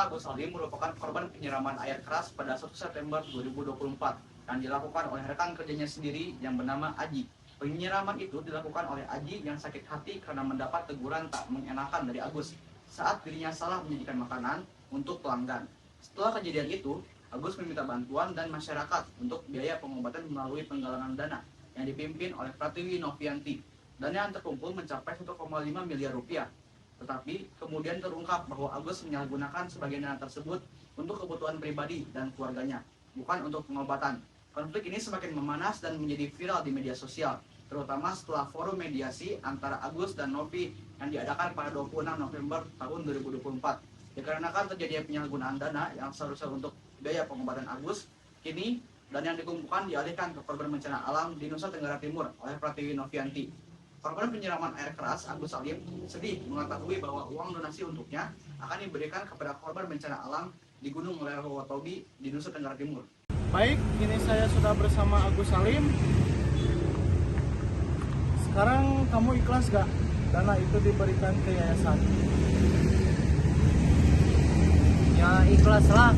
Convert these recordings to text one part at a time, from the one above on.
Agus Salim merupakan korban penyiraman air keras pada 1 September 2024 yang dilakukan oleh rekan kerjanya sendiri yang bernama Aji. Penyiraman itu dilakukan oleh Aji yang sakit hati karena mendapat teguran tak mengenakan dari Agus saat dirinya salah menyajikan makanan untuk pelanggan. Setelah kejadian itu, Agus meminta bantuan dan masyarakat untuk biaya pengobatan melalui penggalangan dana yang dipimpin oleh Pratiwi Novianti. Dana yang terkumpul mencapai 1,5 miliar rupiah. Tetapi kemudian terungkap bahwa Agus menyalahgunakan sebagian dana tersebut untuk kebutuhan pribadi dan keluarganya, bukan untuk pengobatan. Konflik ini semakin memanas dan menjadi viral di media sosial, terutama setelah forum mediasi antara Agus dan Novi yang diadakan pada 26 November tahun 2024. Dikarenakan terjadinya penyalahgunaan dana yang seharusnya untuk biaya pengobatan Agus, kini dana yang dikumpulkan dialihkan ke korban bencana alam di Nusa Tenggara Timur oleh Pratiwi Novianti. Korban penyiraman air keras, Agus Salim, sedih mengetahui bahwa uang donasi untuknya akan diberikan kepada korban bencana alam di Gunung Leuwerotobi di Nusa Tenggara Timur. Baik, kini saya sudah bersama Agus Salim. Sekarang kamu ikhlas gak dana itu diberikan ke yayasan? Ya ikhlas lah,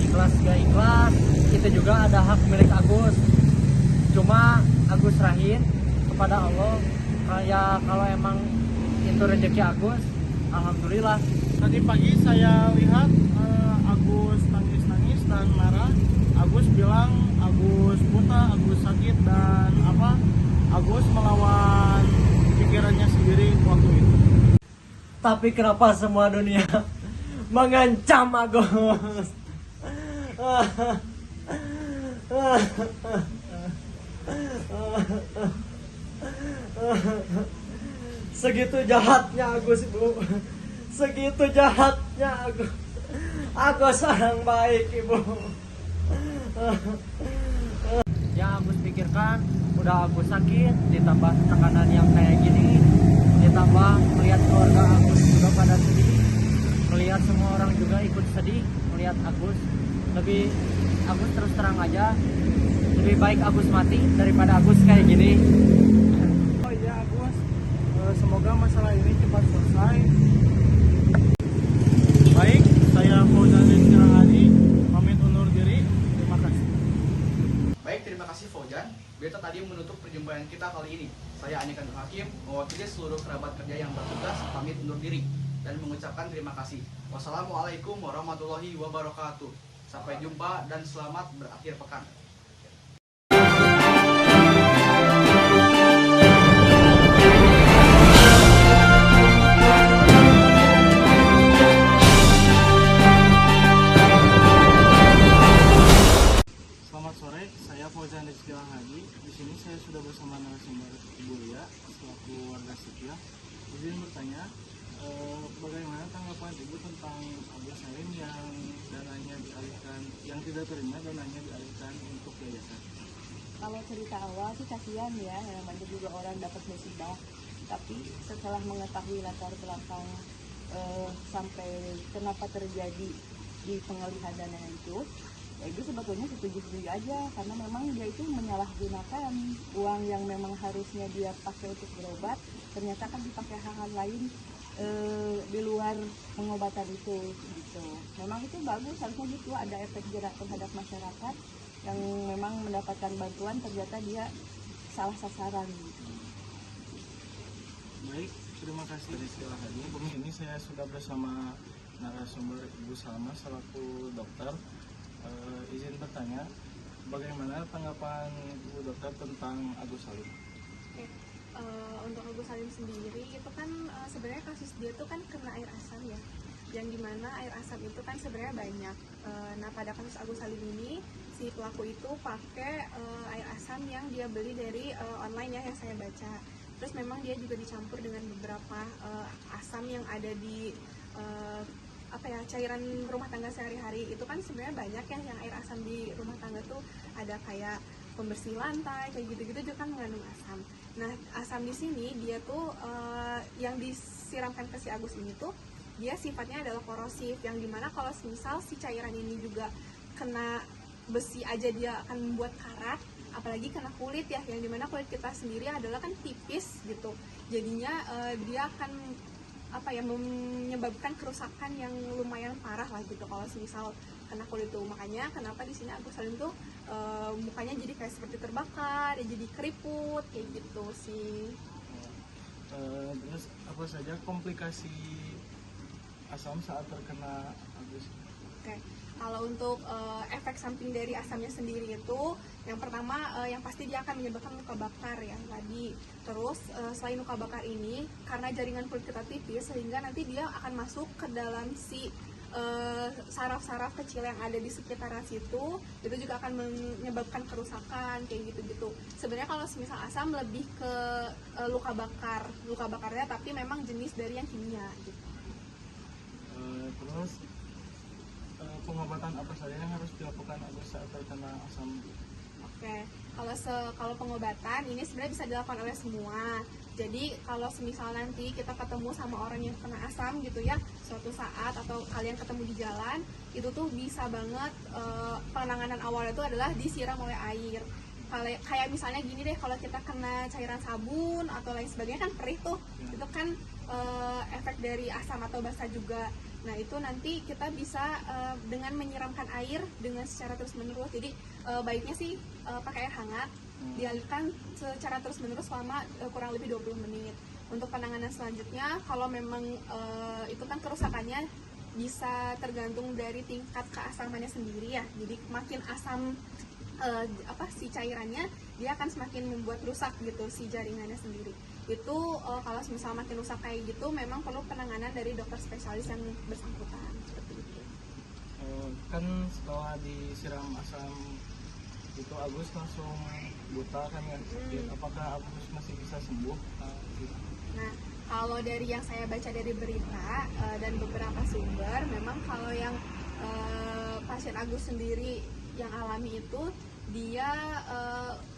ikhlas gak ikhlas, itu juga ada hak milik Agus. Cuma Agus serahin kepada Allah. Ya kalau emang itu rezeki Agus, alhamdulillah. Tadi pagi saya lihat Agus nangis-nangis dan marah. Agus bilang Agus buta, Agus sakit, dan Agus melawan pikirannya sendiri waktu itu. Tapi kenapa semua dunia mengancam Agus? Segitu jahatnya Agus, Ibu. Segitu jahatnya Agus. Agus orang baik, Ibu. Yang Agus pikirkan, udah Agus sakit, ditambah tekanan yang kayak gini, ditambah melihat keluarga Agus juga pada sedih, melihat semua orang juga ikut sedih, melihat Agus. Agus terus terang aja, lebih baik Agus mati daripada Agus kayak gini. Oh iya Agus, semoga masalah ini cepat selesai. Baik, saya Fauzan Rizky Rahadi, pamit undur diri. Terima kasih. Baik, terima kasih Fauzan. Berita tadi menutup perjumpaan kita kali ini. Saya Anikan Hakim, mewakili seluruh kerabat kerja yang bertugas, pamit undur diri dan mengucapkan terima kasih. Wassalamualaikum warahmatullahi wabarakatuh. Sampai jumpa dan selamat berakhir pekan. Selamat sore, saya Fauzan Rizky Rahadi. Di sini saya sudah bersama narasumber Ibu Lia selaku warga setia. Izin bertanya, bagaimana tanggapan Ibu tentang Agus Salim yang dananya dialihkan, yang tidak terima dananya dialihkan untuk yayasan? Kalau cerita awal sih kasihan ya, namanya juga orang dapat musibah. Tapi setelah mengetahui latar belakang sampai kenapa terjadi di pengalihan dana itu, ya itu sebetulnya setuju-setuju aja, karena memang dia itu menyalahgunakan uang yang memang harusnya dia pakai untuk berobat, ternyata kan dipakai hal-hal lain di luar pengobatan itu gitu. Memang itu bagus, harusnya gitu ada efek jerak terhadap masyarakat yang memang mendapatkan bantuan, ternyata dia salah sasaran gitu. Baik, terima kasih Rizky Rahadi. Ini saya sudah bersama narasumber Ibu Salma selaku dokter. Izin bertanya, bagaimana tanggapan Ibu dokter tentang Agus Salim? Untuk Agus Salim sendiri itu kan sebenarnya kasus dia tuh kan kena air asam ya, yang dimana air asam itu kan sebenarnya banyak. Nah pada kasus Agus Salim ini si pelaku itu pakai air asam yang dia beli dari online ya, yang saya baca. Terus memang dia juga dicampur dengan beberapa asam yang ada di cairan rumah tangga sehari-hari. Itu kan sebenarnya banyak ya yang air asam di rumah tangga tuh, ada kayak pembersih lantai kayak gitu-gitu juga kan mengandung asam. Nah asam di sini dia tuh yang disiramkan ke si Agus ini tuh dia sifatnya adalah korosif, yang dimana kalau misal si cairan ini juga kena besi aja dia akan membuat karat, apalagi kena kulit ya, yang dimana kulit kita sendiri adalah kan tipis gitu, jadinya dia akan apa ya, menyebabkan kerusakan yang lumayan parah lah gitu kalau misal kena kulit tuh. Makanya kenapa di sini Agus Salim tuh mukanya jadi kayak seperti terbakar, jadi keriput kayak gitu sih. Terus apa saja komplikasi asam saat terkena Agus? Oke, kalau untuk efek samping dari asamnya sendiri itu, yang pertama yang pasti dia akan menyebabkan luka bakar ya tadi. Terus selain luka bakar ini, karena jaringan kulit kita tipis, sehingga nanti dia akan masuk ke dalam si saraf-saraf kecil yang ada di sekitaran situ, itu juga akan menyebabkan kerusakan kayak gitu-gitu. Sebenarnya kalau semisal asam lebih ke luka bakarnya, tapi memang jenis dari yang kimia gitu. Terus pengobatan apa saja yang harus dilakukan Agus saat terkena asam? Oke, kalau pengobatan ini sebenarnya bisa dilakukan oleh semua. Jadi kalau semisal nanti kita ketemu sama orang yang kena asam gitu ya, suatu saat atau kalian ketemu di jalan, itu tuh bisa banget penanganan awalnya itu adalah disiram oleh air. Kayak misalnya gini deh, kalau kita kena cairan sabun atau lain sebagainya kan perih tuh, itu kan efek dari asam atau basa juga. Nah itu nanti kita bisa dengan menyiramkan air dengan secara terus menerus. Jadi baiknya sih pakai air hangat, dialirkan secara terus menerus selama kurang lebih 20 menit. Untuk penanganan selanjutnya, kalau memang itu kan kerusakannya bisa tergantung dari tingkat keasamannya sendiri ya. Jadi makin asam si cairannya, dia akan semakin membuat rusak gitu si jaringannya sendiri. Itu kalau misal makin rusak kayak gitu, memang perlu penanganan dari dokter spesialis yang bersangkutan seperti itu. Kan setelah disiram asam itu Agus langsung buta kan ya? Apakah Agus masih bisa sembuh? Nah, kalau dari yang saya baca dari berita dan beberapa sumber, memang kalau yang pasien Agus sendiri yang alami itu, dia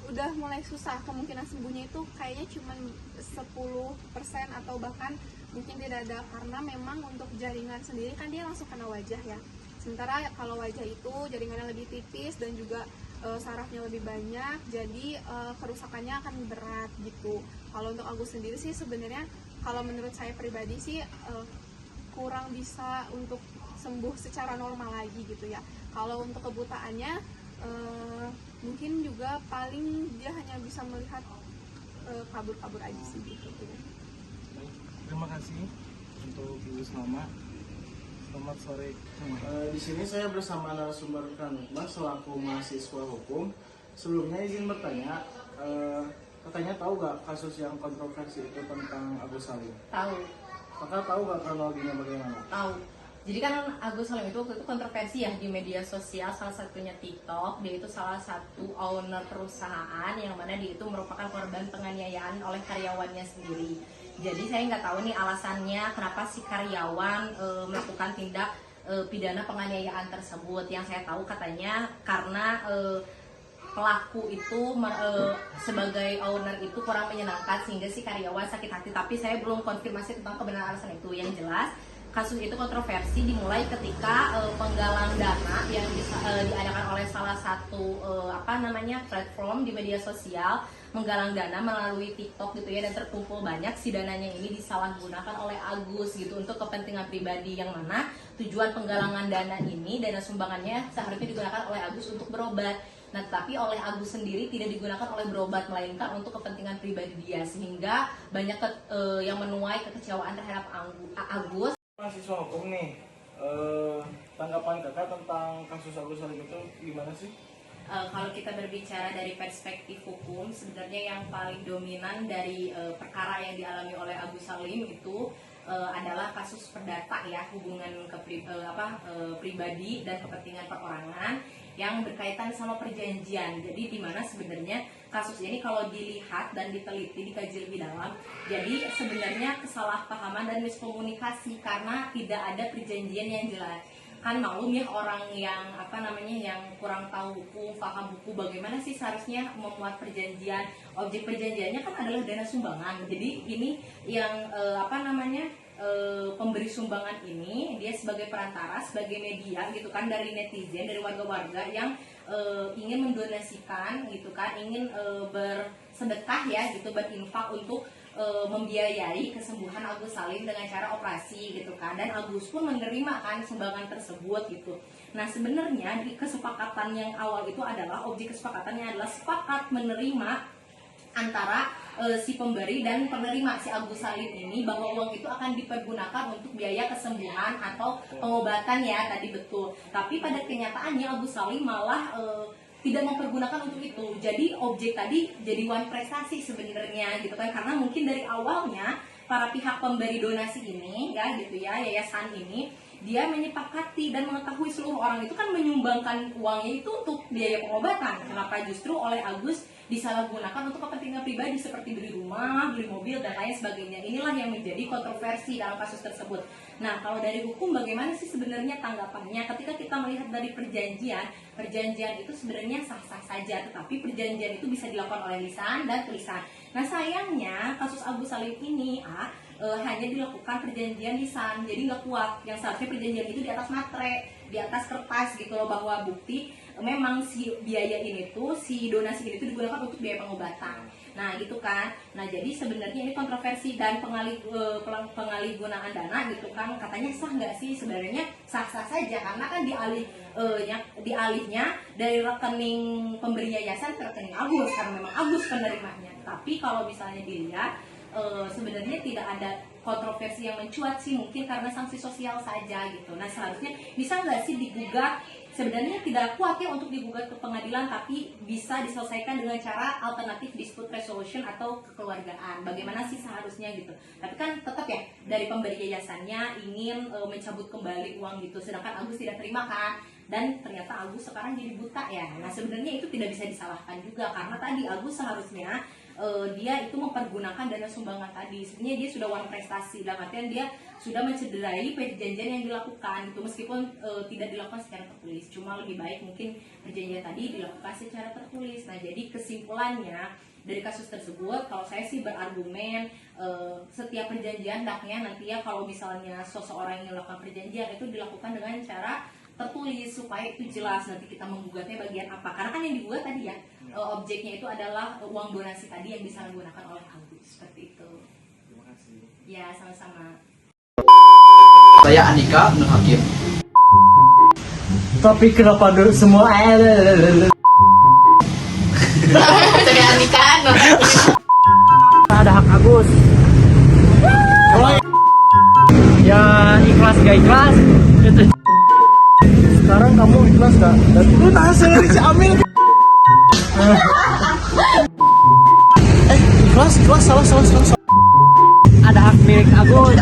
udah mulai susah, kemungkinan sembuhnya itu kayaknya cuma 10% atau bahkan mungkin tidak ada, karena memang untuk jaringan sendiri kan dia langsung kena wajah ya. Sementara kalau wajah itu jaringannya lebih tipis dan juga sarafnya lebih banyak, jadi kerusakannya akan berat gitu. Kalau untuk Agus sendiri sih sebenarnya kalau menurut saya pribadi sih kurang bisa untuk sembuh secara normal lagi gitu ya. Kalau untuk kebutaannya mungkin juga paling dia hanya bisa melihat kabur-kabur aja sih gitu. Terima kasih untuk Ibu Salma. Selamat sore. Di sini saya bersama narasumber Kang Nukman selaku mahasiswa hukum. Sebelumnya izin bertanya, katanya tahu gak kasus yang kontroversi itu tentang Agus Salim? Tahu. Kakak tahu gak kronologinya bagaimana? Tahu. Jadi kan Agus Salim itu waktu itu kontroversi ya di media sosial, salah satunya TikTok. Dia itu salah satu owner perusahaan yang mana dia itu merupakan korban penganiayaan oleh karyawannya sendiri. Jadi saya nggak tahu nih alasannya kenapa si karyawan melakukan tindak pidana penganiayaan tersebut. Yang saya tahu katanya karena pelaku itu sebagai owner itu kurang menyenangkan sehingga si karyawan sakit hati. Tapi saya belum konfirmasi tentang kebenaran alasan itu. Yang jelas kasus itu kontroversi dimulai ketika penggalang dana yang diadakan oleh salah satu platform di media sosial menggalang dana melalui TikTok gitu ya, dan terkumpul banyak. Si dananya ini disalahgunakan oleh Agus gitu untuk kepentingan pribadi, yang mana tujuan penggalangan dana ini, dana sumbangannya seharusnya digunakan oleh Agus untuk berobat. Nah, tapi oleh Agus sendiri tidak digunakan oleh berobat, melainkan untuk kepentingan pribadi dia, sehingga banyak yang menuai kekecewaan terhadap Agus. Mahasiswa hukum nih, tanggapan kakak tentang kasus Agus Salim itu gimana sih? Kalau kita berbicara dari perspektif hukum, sebenarnya yang paling dominan dari perkara yang dialami oleh Agus Salim itu adalah kasus perdata ya, hubungan pribadi dan kepentingan perorangan yang berkaitan sama perjanjian. Jadi di mana sebenarnya kasus ini kalau dilihat dan diteliti, dikaji lebih dalam, jadi sebenarnya kesalahpahaman dan miskomunikasi karena tidak ada perjanjian yang jelas. Kan maklum ya, orang yang yang kurang tahu hukum, paham buku, bagaimana sih seharusnya membuat perjanjian. Objek perjanjiannya kan adalah dana sumbangan. Jadi ini yang pemberi sumbangan ini dia sebagai perantara, sebagai media gitu kan, dari netizen, dari warga-warga yang ingin mendonasikan gitu kan, ingin bersedekah ya gitu, berinfak untuk membiayai kesembuhan Agus Salim dengan cara operasi gitu kan, dan Agus pun menerima kan sumbangan tersebut gitu. Nah sebenarnya di kesepakatan yang awal itu adalah objek kesepakatannya adalah sepakat menerima antara si pemberi dan penerima si Agus Salim ini bahwa uang itu akan dipergunakan untuk biaya kesembuhan atau pengobatan ya tadi betul. Tapi pada kenyataannya Agus Salim malah tidak mempergunakan untuk itu. Jadi objek tadi jadi wan prestasi sebenarnya gitu kan, karena mungkin dari awalnya para pihak pemberi donasi ini ya gitu ya, yayasan ini dia menyepakati dan mengetahui seluruh orang itu kan menyumbangkan uangnya itu untuk biaya pengobatan. Kenapa justru oleh Agus disalahgunakan untuk kepentingan pribadi seperti beli rumah, beli mobil dan lain sebagainya. Inilah yang menjadi kontroversi dalam kasus tersebut. Nah, kalau dari hukum bagaimana sih sebenarnya tanggapannya ketika kita melihat dari perjanjian itu sebenarnya sah-sah saja, tetapi perjanjian itu bisa dilakukan oleh lisan dan tulisan. Nah, sayangnya kasus Agus Salim ini hanya dilakukan perjanjian lisan, jadi nggak kuat. Yang seharusnya perjanjian itu di atas materai, di atas kertas gitu loh, bahwa bukti memang si biaya ini tuh, si donasi ini tuh digunakan untuk biaya pengobatan. Nah gitu kan. Nah jadi sebenarnya ini kontroversi dan pengalihgunaan dana gitu kan, katanya sah nggak sih? Sebenarnya sah-sah saja karena kan dialihnya dari rekening pemberi yayasan ke rekening Agus karena memang Agus penerimanya. Tapi kalau misalnya dilihat sebenarnya tidak ada kontroversi yang mencuat sih, mungkin karena sanksi sosial saja gitu. Nah seharusnya bisa nggak sih digugat? Sebenarnya tidak kuat ya untuk digugat ke pengadilan, tapi bisa diselesaikan dengan cara alternatif dispute resolution atau kekeluargaan. Bagaimana sih seharusnya gitu. Tapi kan tetap ya dari pemberi yayasannya ingin mencabut kembali uang gitu, sedangkan Agus tidak terima kan. Dan ternyata Agus sekarang jadi buta ya. Nah sebenarnya itu tidak bisa disalahkan juga karena tadi Agus seharusnya dia itu mempergunakan dana sumbangan tadi. Sebenarnya dia sudah wan prestasi, dalam artian dia sudah mencederai perjanjian yang dilakukan itu, meskipun tidak dilakukan secara tertulis. Cuma lebih baik mungkin perjanjian tadi dilakukan secara tertulis. Nah jadi kesimpulannya dari kasus tersebut, kalau saya sih berargumen setiap perjanjian hendaknya nanti ya kalau misalnya seseorang yang melakukan perjanjian itu dilakukan dengan cara tertulis supaya itu jelas nanti kita menggugatnya bagian apa, karena kan yang digugat tadi ya objeknya itu adalah uang donasi tadi yang bisa digunakan oleh Agus, seperti itu. Terima kasih. Ya sama-sama. Saya Andika Nur Hakim. Tapi kenapa semua Saya Andika Nur Hakim. ada hak Agus? Ya ikhlas gak ikhlas itu. Sekarang kamu ikhlas gak? Dan itu hasil dari si Amil. Ikhlas salah. Ada hak milik Agus.